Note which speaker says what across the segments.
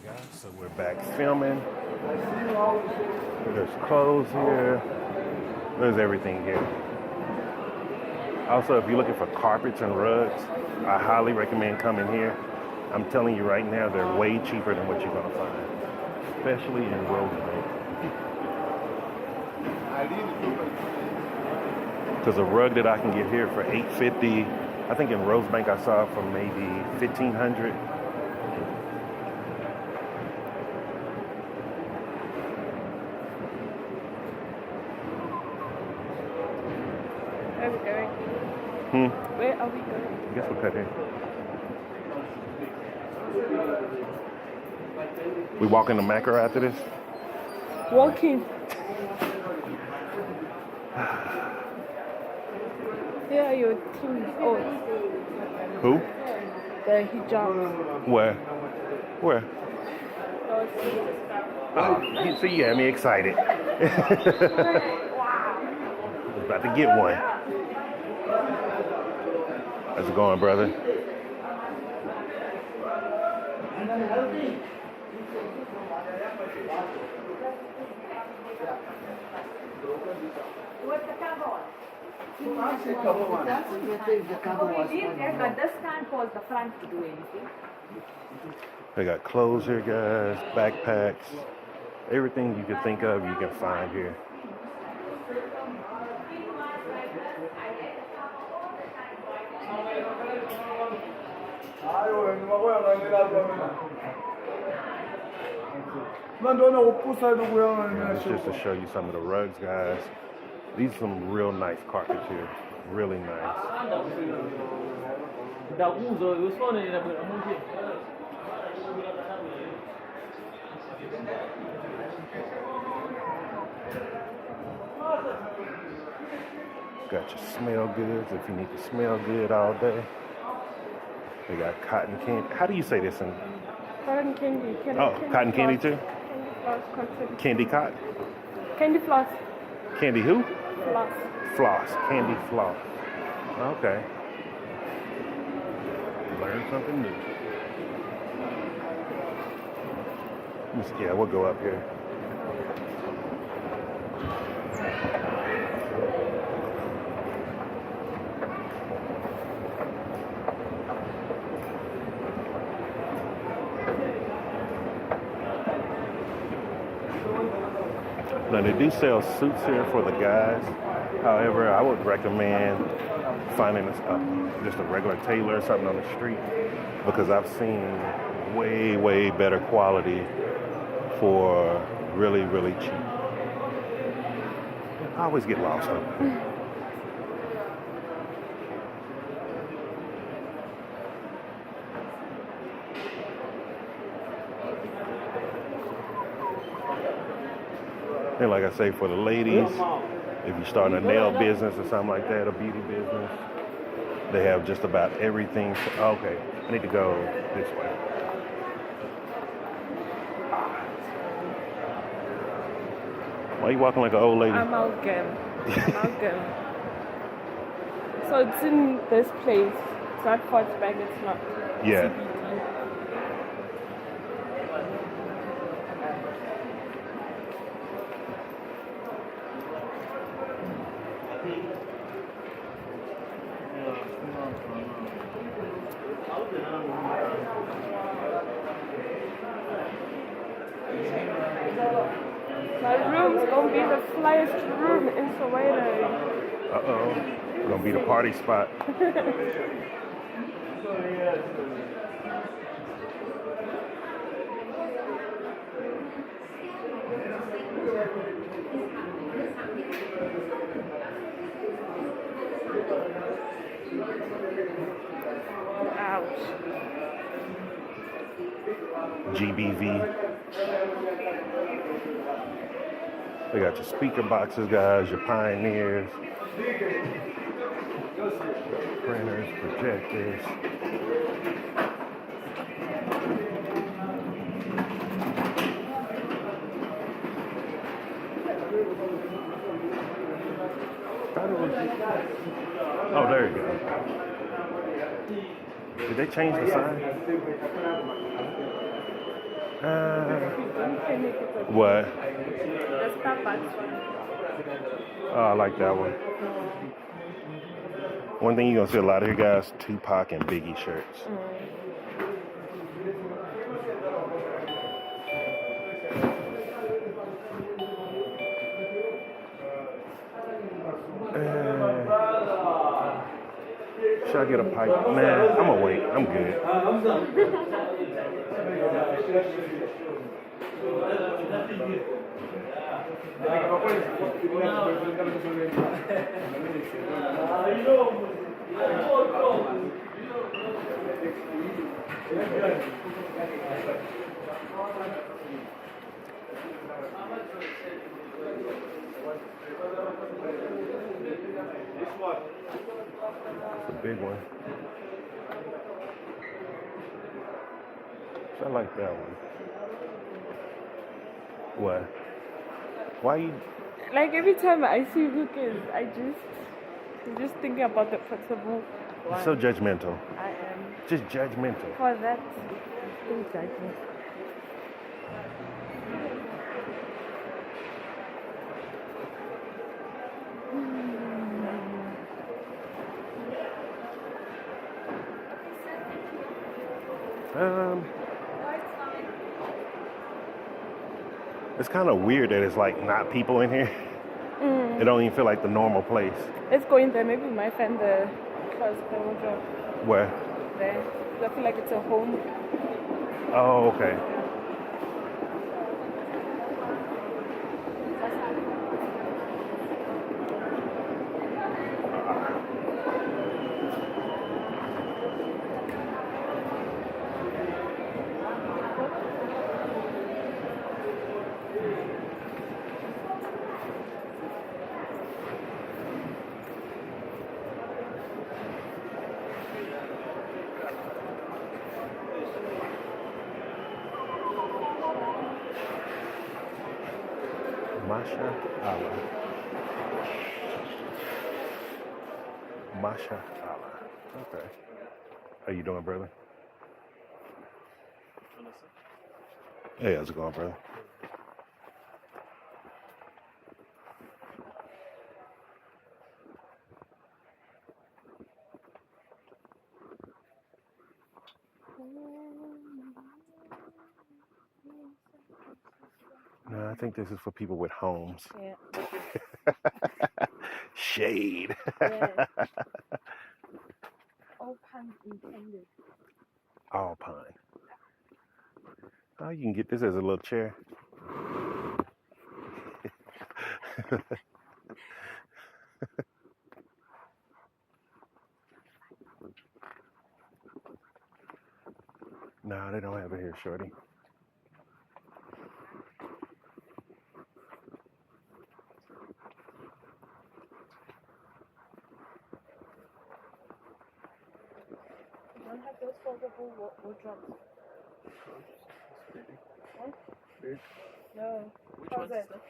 Speaker 1: Guys, so we're back filming. There's clothes here. There's everything here. Also, if you're looking for carpets and rugs, I highly recommend coming here. I'm telling you right now, they're way cheaper than what you're gonna find, especially in Rosebank. Because a rug that I can get here for $850, I think in Rosebank I saw it for maybe $1,500.
Speaker 2: Where are we going? Where are we going?
Speaker 1: I guess we'll cut here. We walk into Macro after this?
Speaker 2: Walking. Here are your teams. Oh,
Speaker 1: Who?
Speaker 2: the hijab.
Speaker 1: Where? Where? Oh, you see, you had me excited. I was about to get one. How's it going, brother?
Speaker 3: This can't cause the front to do anything.
Speaker 1: They got clothes here, guys, backpacks, everything you can think of, you can find here. This is just to show you some of the rugs, guys. These are some real nice carpets here. Really nice. Got your smell goods if you need to smell good all day. They got cotton candy. How do you say this in?
Speaker 2: Cotton candy.
Speaker 1: Cotton candy too?
Speaker 2: Candy floss.
Speaker 1: Candy cotton?
Speaker 2: Candy floss.
Speaker 1: Candy who?
Speaker 2: Floss.
Speaker 1: Floss. Candy floss. Okay. Learn something new. Yeah, we'll go up here. Now they do sell suits here for the guys. However, I would recommend finding just a regular tailor or something on the street, because I've seen way, way better quality for really, really cheap. I always get lost on it. And like I say, for the ladies, if you're starting a nail business or something like that, a beauty business, they have just about everything. Okay, I need to go this way. Why are you walking like an old lady?
Speaker 2: Amalgam. So it's in this place. It's not Fortsburg, it's not
Speaker 1: Yeah.
Speaker 2: CBD. My room's gonna be the flyest room in Soweto.
Speaker 1: Uh-oh. Gonna be the party spot.
Speaker 2: Ouch.
Speaker 1: GBV. They got your speaker boxes, guys, your Pioneers, printers, projectors. Oh, there you go. Did they change the sign? What?
Speaker 2: The Starbucks one.
Speaker 1: Oh, I like that one. One thing you're gonna see a lot of here, guys: Tupac and Biggie shirts. Should I get a pipe? Nah, I'm gonna wait. I'm good. That's a big one. I like that one. What? Why you?
Speaker 2: Like every time I see hookahs, I'm just thinking about the possible
Speaker 1: You're
Speaker 2: one.
Speaker 1: so judgmental.
Speaker 2: I am.
Speaker 1: Just judgmental.
Speaker 2: For that, still judging.
Speaker 1: It's kind of weird that it's like not people in here. It don't even feel like the normal place.
Speaker 2: Let's go in there. Maybe we might find the clothes the wardrobe
Speaker 1: Where?
Speaker 2: there. I feel like it's a home.
Speaker 1: Oh, okay. Masha Allah. Masha Allah. Okay. How you doing, brother? Hey, how's it going, brother? No, I think this is for people with homes.
Speaker 2: Yeah.
Speaker 1: Shade.
Speaker 2: Yeah. All pun intended.
Speaker 1: All pine. Oh, you can get this as a little chair. No, they don't have it here, shorty.
Speaker 2: You don't have those foldable wardrobes. Huh?
Speaker 4: Big.
Speaker 2: No.
Speaker 4: Which
Speaker 2: How's
Speaker 4: one's
Speaker 2: that?
Speaker 4: that?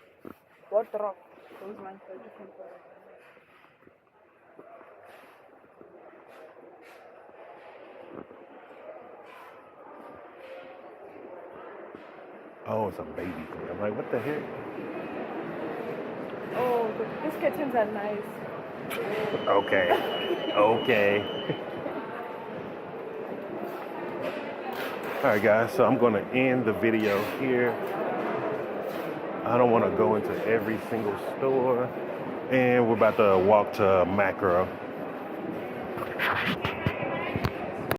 Speaker 2: Wardrobe. Those ones are different.
Speaker 1: Oh, it's a baby thing. I'm like, what the heck?
Speaker 2: Oh, these curtains are nice.
Speaker 1: Okay. Okay. All right, guys. So I'm going to end the video here. I don't want to go into every single store. And we're about to walk to Macro.